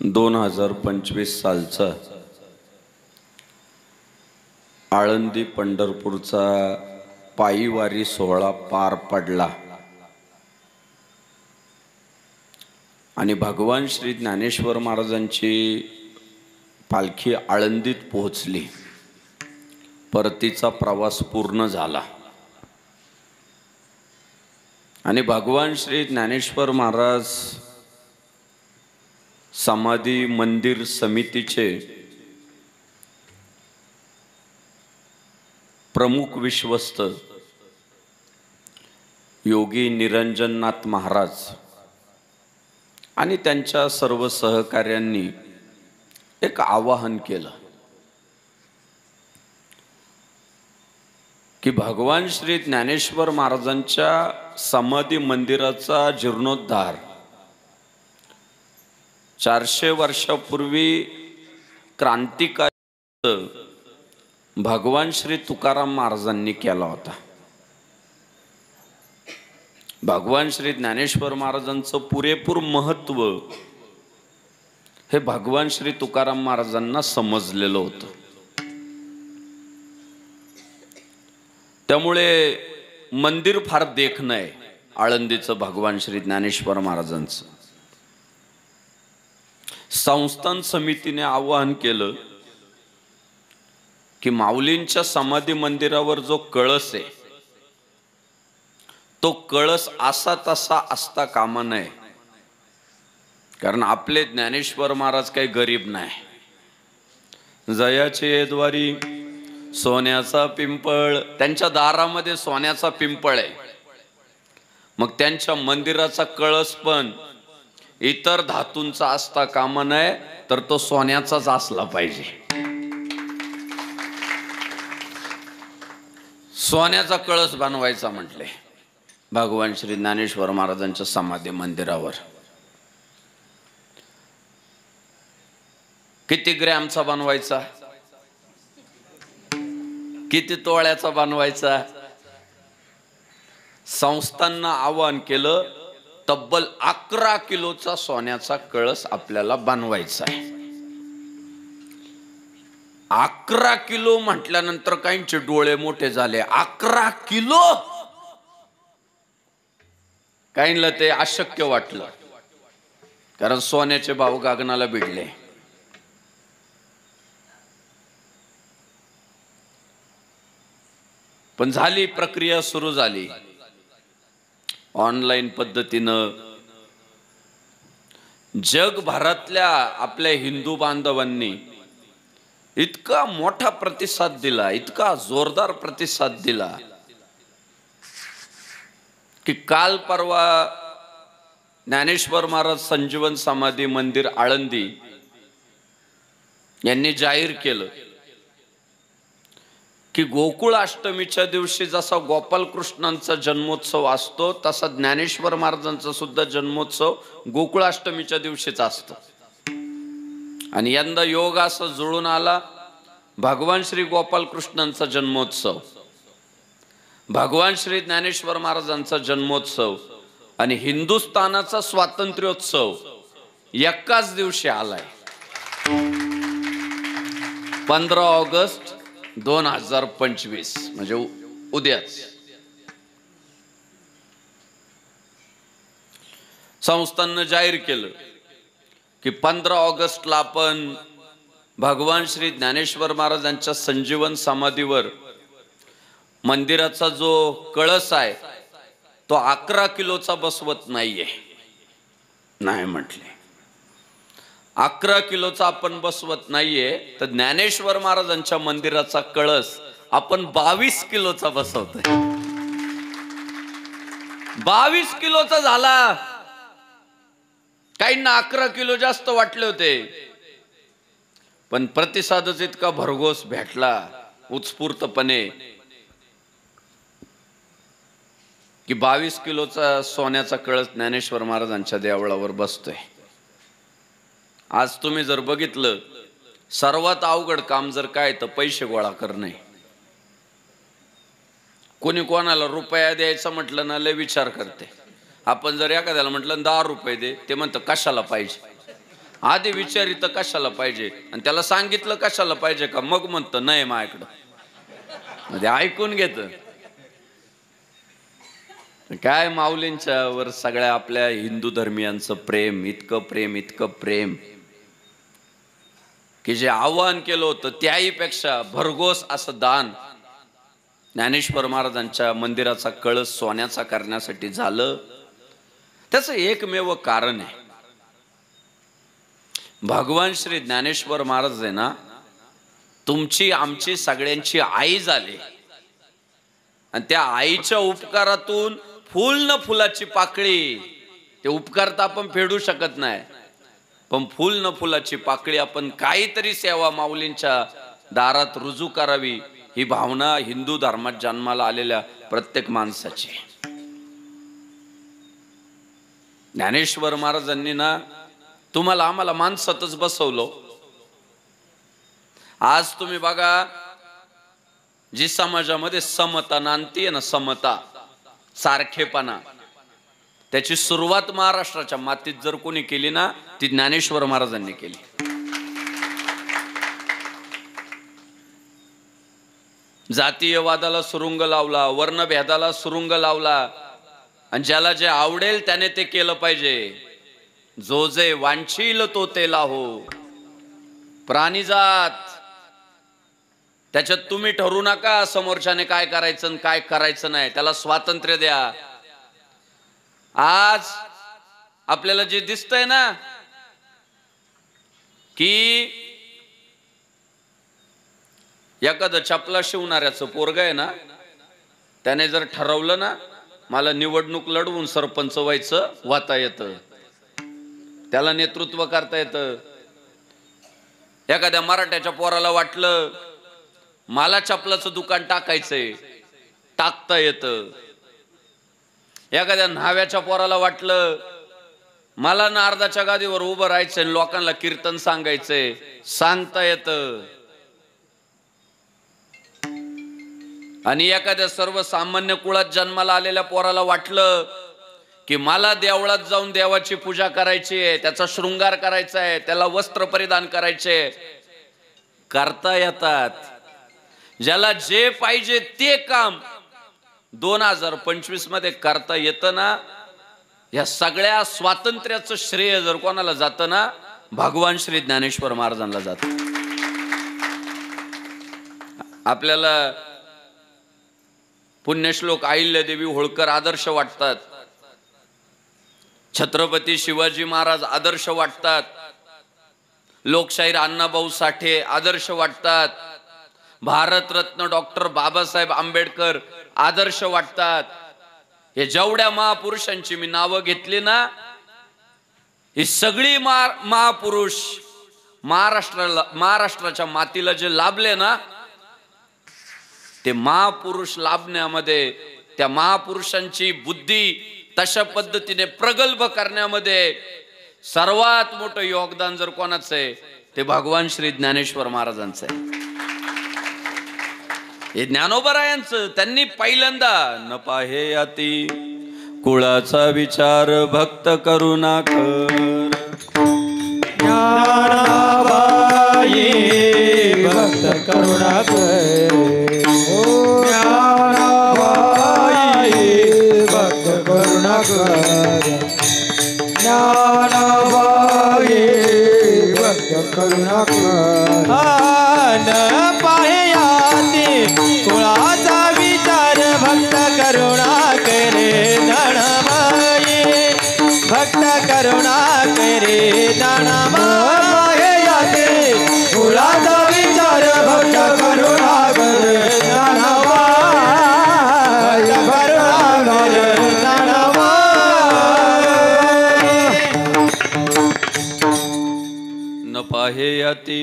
2025 सालचा आळंदी पंढरपूरचा पायीवारी सोहळा पार पडला आणि भगवान श्री ज्ञानेश्वर महाराजांची पालखी आळंदीत पोहोचली। परतीचा प्रवास पूर्ण झाला आणि भगवान श्री ज्ञानेश्वर महाराज समाधी मंदिर समितीचे प्रमुख विश्वस्त योगी निरंजननाथ महाराज आणि त्यांच्या सर्व सहकार्यांनी एक आवाहन केलं की भगवान श्री ज्ञानेश्वर महाराजांच्या समाधी मंदिराचा जीर्णोद्धार 400 वर्षापूर्वी क्रांतिकारी भगवान श्री तुकाराम महाराजांनी केला होता। भगवान श्री ज्ञानेश्वर महाराजांचं पुरेपूर महत्व हे भगवान श्री तुकाराम महाराजांना समजलेलं होतं। त्यामुळे मंदिर फार देखणं आहे आळंदीचं भगवान श्री ज्ञानेश्वर महाराजांचं। संस्थान समितीने आवाहन केलं की माऊलींच्या समाधी मंदिरावर जो कळस आहे तो कळस असा तसा असता कामा नये, कारण आपले ज्ञानेश्वर महाराज काही गरीब नाही। जयाचे द्वारी सोन्याचा पिंपळ, त्यांच्या दारामध्ये सोन्याचा पिंपळ आहे, मग त्यांच्या मंदिराचा कळस पण इतर धातूंचा असता कामा नये, तर तो सोन्याचाच असला पाहिजे। सोन्याचा कळस बनवायचा म्हटले भगवान श्री ज्ञानेश्वर महाराजांच्या समाधी मंदिरावर। किती ग्रॅमचा बनवायचा, किती तोळ्याचा बनवायचा? संस्थांना आवाहन केलं तब्बल 11 किलोचा सोन्याचा कळस आपल्याला बनवायचा आहे। 11 किलो म्हटल्यानंतर काहींचे डोळे मोठे झाले। 11 किलो काहींना ते अशक्य वाटलं, कारण सोन्याचे भाव गगनाला भिडले। पण झाली, प्रक्रिया सुरू झाली ऑनलाईन पद्धतीनं। जगभरातल्या आपल्या हिंदू बांधवांनी इतका मोठा प्रतिसाद दिला, इतका जोरदार प्रतिसाद दिला की काल परवा ज्ञानेश्वर महाराज संजीवन समाधी मंदिर आळंदी यांनी जाहीर केलं की गोकुळ अष्टमीच्या दिवशी जसा गोपालकृष्णांचा जन्मोत्सव असतो तसा ज्ञानेश्वर महाराजांचा सुद्धा जन्मोत्सव गोकुळ अष्टमीच्या दिवशीच असतो। आणि यंदा योग असं जुळून आला, भगवान श्री गोपालकृष्णांचा जन्मोत्सव, भगवान श्री ज्ञानेश्वर महाराजांचा जन्मोत्सव आणि हिंदुस्थानाचा स्वातंत्र्योत्सव एकाच दिवशी आलाय। 15 ऑगस्ट 2025 म्हणजे उद्याच। संस्थांनं जाहीर केलं की 15 ऑगस्टला आपण भगवान श्री ज्ञानेश्वर महाराजांच्या संजीवन समाधीवर मंदिराचा जो कळस आहे तो 11 किलोचा बसवत नाहीये। नाही म्हटले 11 किलोचा आपण बसवत नाहीये, तर ज्ञानेश्वर महाराजांच्या मंदिराचा कळस आपण 22 किलोचा बसवतोय। 22 किलोचा झाला। काहींना 11 किलो जास्त वाटले होते, पण प्रतिसादच इतका भरघोस भेटला उत्स्फूर्तपणे की 22 किलोचा सोन्याचा कळस ज्ञानेश्वर महाराजांच्या देवळावर बसतोय। आज तुम्ही जर बघितलं, सर्वात अवघड काम जर काय तर पैसे गोळा करणे। कोणी कोणाला रुपया द्यायचा म्हटलं ना लय विचार करते। आपण जर एखाद्याला म्हटलं 10 रुपये दे, ते म्हणतं कशाला पाहिजे, आधी विचारित कशाला पाहिजे आणि त्याला सांगितलं कशाला पाहिजे का, मग म्हणतं नाही माझ्याकडं, म्हणजे ऐकून घेत. काय माऊलींच्या वर सगळ्या आपल्या हिंदू धर्मियांचं प्रेम, इतकं प्रेम, इतकं प्रेम की जे आव्हान केलं होतं त्याहीपेक्षा भरघोस असं दान ज्ञानेश्वर महाराजांच्या मंदिराचा कळस सोन्याचा करण्यासाठी झालं. त्याचं एकमेव कारण आहे, भगवान श्री ज्ञानेश्वर महाराज आहे ना, तुमची आमची सगळ्यांची आई झाली आणि त्या आईच्या उपकारातून फुल न फुलाची पाकळी, ते उपकार तर आपण फेडू शकत नाही, पण फुल न फुलाची पाकळी आपण काहीतरी सेवा माऊलींच्या दारात रुजू करावी, ही भावना हिंदू धर्मात जन्माला आलेल्या प्रत्येक माणसाची. ज्ञानेश्वर महाराजांनी ना तुम्हाला आम्हाला माणसातच बसवलं. आज तुम्ही बघा, जी समाजामध्ये समता नांदतीये ना, समता, सारखेपणा, त्याची सुरुवात महाराष्ट्राच्या मातीत जर कोणी केली ना, ती ज्ञानेश्वर महाराजांनी केली. जातीयवादाला सुरुंग लावला, वर्णभेदाला सुरुंग लावला आणि ज्याला जे आवडेल त्याने ते केलं पाहिजे. जो जे वांछील तो तेला हो. प्राणीजात, त्याच्यात तुम्ही ठरवू नका समोरच्याने काय करायचं आणि काय करायचं नाही, त्याला स्वातंत्र्य द्या. आज आपल्याला जे दिसतंय ना की एखादं चपला शिवणाऱ्याचं पोरग आहे ना, त्याने जर ठरवलं ना मला निवडणूक लढवून सरपंच व्हायचं, वाता येतं, त्याला नेतृत्व करता येतं. एखाद्या मराठ्याच्या पोराला वाटलं मला चपलाचं दुकान टाकायचंय, टाकता येतं. एखाद्या न्हाव्याच्या पोराला वाटलं मला नारदाच्या गादीवर उभं राहायचंय, लोकांना कीर्तन सांगायचंय, सांगता येतं. आणि एखाद्या सर्वसामान्य कुळात जन्माला आलेल्या पोराला वाटलं की मला देवळात जाऊन देवाची पूजा करायची आहे, त्याचा शृंगार करायचा आहे, त्याला वस्त्र परिधान करायचे, करता येतात. ज्याला जे पाहिजे ते काम 2025 मध्ये करता येतं ना, या सगळ्या स्वातंत्र्याचं श्रेय जर कोणाला जातं ना, भगवान श्री ज्ञानेश्वर महाराजांना जातं. आपल्याला पुण्यश्लोक अहिल्यादेवी होळकर आदर्श वाटतात, छत्रपती शिवाजी महाराज आदर्श वाटतात, लोकशाहीर अण्णाभाऊ साठे आदर्श वाटतात, भारतरत्न डॉक्टर बाबासाहेब आंबेडकर आदर्श वाटतात. हे जेवढ्या महापुरुषांची मी नावं घेतली ना, ही सगळी महापुरुष महाराष्ट्राच्या मातीला जे लाभले ना, ते महापुरुष लाभण्यामध्ये, त्या महापुरुषांची बुद्धी तशा पद्धतीने प्रगल्भ करण्यामध्ये सर्वात मोठं योगदान जर कोणाचं आहे ते भगवान श्री ज्ञानेश्वर महाराजांचं आहे. हे ज्ञानोबरायांचं, त्यांनी पहिल्यांदा न पाहे अति कुळाचा विचार भक्त करुणा कर, ज्ञानाबाई भक्त करुणा कर, ज्ञानाबाई भक्त करुणा कर, ज्ञानाबाई भक्त करुणा कर. न पाह्याती कुळाचा विचार भक्त करुणा करे, ज्ञानाबाई भक्त करुणा करे, ज्ञानाबाई कुळाचा विचार भक्त करुणा करे, ज्ञानाबाई करुणा करे, न पाहे अति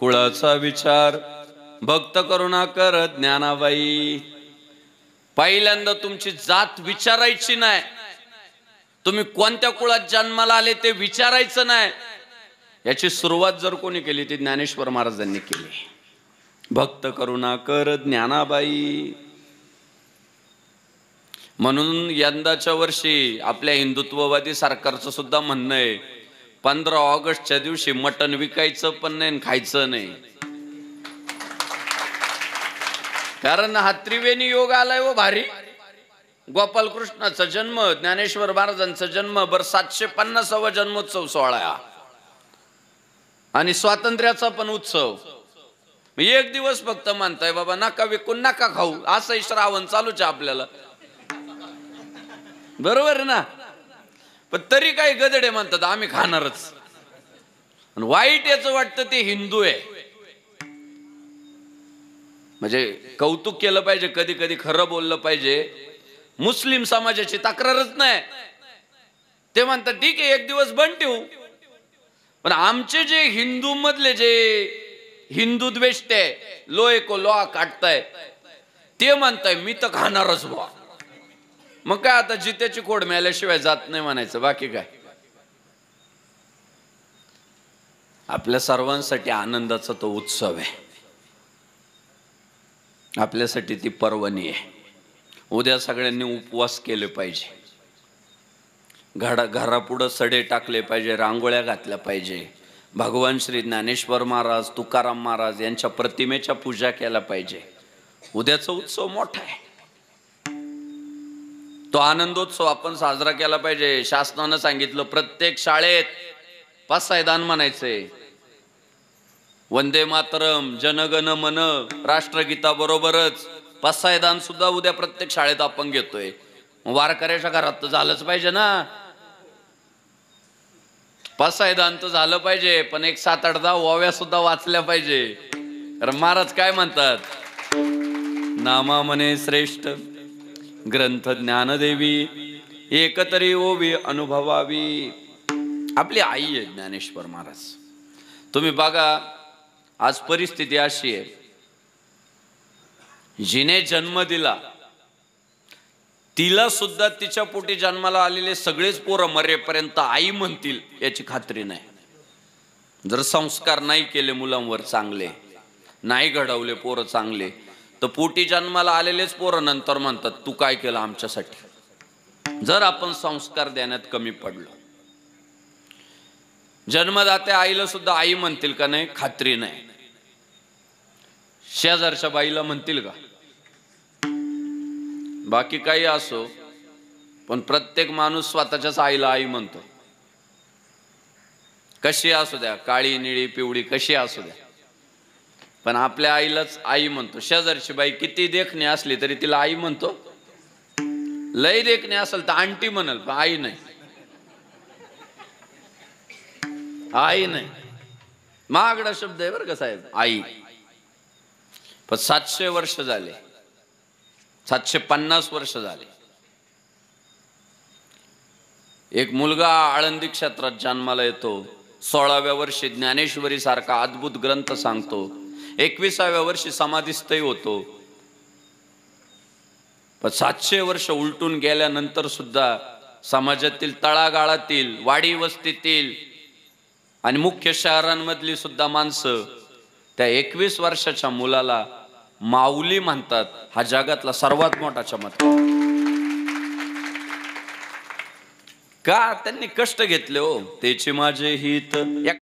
कुळाचा विचार भक्त करुणा कर ज्ञानाबाई. पहिल्यांदा तुमची जात विचारायची नाही, तुम्ही कोणत्या कुळात जन्माला आले ते विचारायचं नाही. याची सुरुवात जर कोणी केली ती ज्ञानेश्वर महाराजांनी केली. भक्त करुणा कर ज्ञानाबाई. म्हणून यंदाच्या वर्षी आपल्या हिंदुत्ववादी सरकारचं सुद्धा म्हणणं आहे, 15 ऑगस्टच्या दिवशी मटण विकायचं पण नाही खायचं नाही, कारण हा त्रिवेणी योग आलाय व भारी. गोपालकृष्णाचा जन्म, ज्ञानेश्वर महाराजांचा जन्म, 750वा जन्मोत्सव सोहळा आणि स्वातंत्र्याचा पण उत्सव. एक दिवस फक्त मानताय बाबा, नका विकून नका खाऊ, असंही श्रावण चालूच आहे आपल्याला, बरोबर आहे ना. पण तरी काही गदडे म्हणतात आम्ही खाणारच. आणि वाईट याचं वाटतं ते हिंदू आहे, म्हणजे कौतुक केलं पाहिजे, कधी कधी खरं बोललं पाहिजे. मुस्लिम समाजाची तक्रारच नाही, ते म्हणतात ठीक आहे एक दिवस बंद ठेवू. पण आमचे जे हिंदू मधले जे हिंदू द्वेष्टे लोहे को लोहा काटताय, ते म्हणताय मी तर खाणारच बा. मग काय आता जित्याची खोड मिळाल्याशिवाय जात नाही म्हणायचं, बाकी काय. आपल्या सर्वांसाठी आनंदाचा तो उत्सव आहे, आपल्यासाठी ती पर्वणी आहे. उद्या सगळ्यांनी उपवास केले पाहिजे, घरापुढं सडे टाकले पाहिजे, रांगोळ्या घातल्या पाहिजे, भगवान श्री ज्ञानेश्वर महाराज, तुकाराम महाराज यांच्या प्रतिमेच्या पूजा केल्या पाहिजे. उद्याचा उत्सव मोठा आहे, तो आनंदोत्सव आपण साजरा केला पाहिजे. शासनानं सांगितलं प्रत्येक शाळेत पासायदान म्हणायचंय, वंदे मातरम, जनगण मन, राष्ट्रगीता बरोबरच पासायदान सुद्धा उद्या प्रत्येक शाळेत आपण घेतोय. वारकऱ्याच्या घरात तर झालंच पाहिजे ना, पासायदान तर झालं पाहिजे, पण एक 7-8 ओव्या सुद्धा वाचल्या पाहिजे. तर महाराज काय म्हणतात, नामा म्हणे श्रेष्ठ ग्रंथ ज्ञानदेवी, एकतरी ओवी अनुभवावी. आपली आई आहे ज्ञानेश्वर महाराज. तुम्ही बघा आज परिस्थिती अशी आहे, जिने जन्म दिला तिला सुद्धा तिच्या पोटी जन्माला आलेले सगळेच पोरं मरेपर्यंत आई म्हणतील याची खात्री नाही. जर संस्कार नाही केले मुलांवर चांगले, नाही घडवले पोरं चांगले, तर पोटी जन्माला आलेलेच पोरं नंतर म्हणतात तू काय केलं आमच्यासाठी. जर आपण संस्कार देण्यात कमी पडलो, जन्मदात्या आईला सुद्धा आई म्हणतील का नाही खात्री नाही, शेजारच्या बाईला म्हणतील का. बाकी काही असो, पण प्रत्येक माणूस स्वतःच्याच आईला आई म्हणतो, कशी असू द्या, काळी निळी पिवळी कशी असू द्या, पण आपल्या आईलाच आई म्हणतो. शेजारची बाई किती देखणी असली तरी तिला आई म्हणतो. लय देखणी असेल तर आंटी म्हणल, पण आई नाही, आई नाही. महागडा शब्द आहे बरं का साहेब, आई. पण 700 वर्ष झाले, 750 वर्ष झाले. एक मुलगा आळंदी क्षेत्रात जन्माला येतो, 16व्या वर्षी ज्ञानेश्वरी सारखा अद्भुत ग्रंथ सांगतो, 21व्या वर्षी समाधीस्थही होतो. पण 700 वर्ष उलटून गेल्यानंतर सुद्धा समाजातील तळागाळातील, वाडी वस्तीतील आणि मुख्य शहरांमधली सुद्धा माणसं त्या 21 वर्षाच्या मुलाला माऊली म्हणतात. हा जगातला सर्वात मोठा चमत्कार. का त्यांनी कष्ट घेतले हो, त्याचे माझे हित.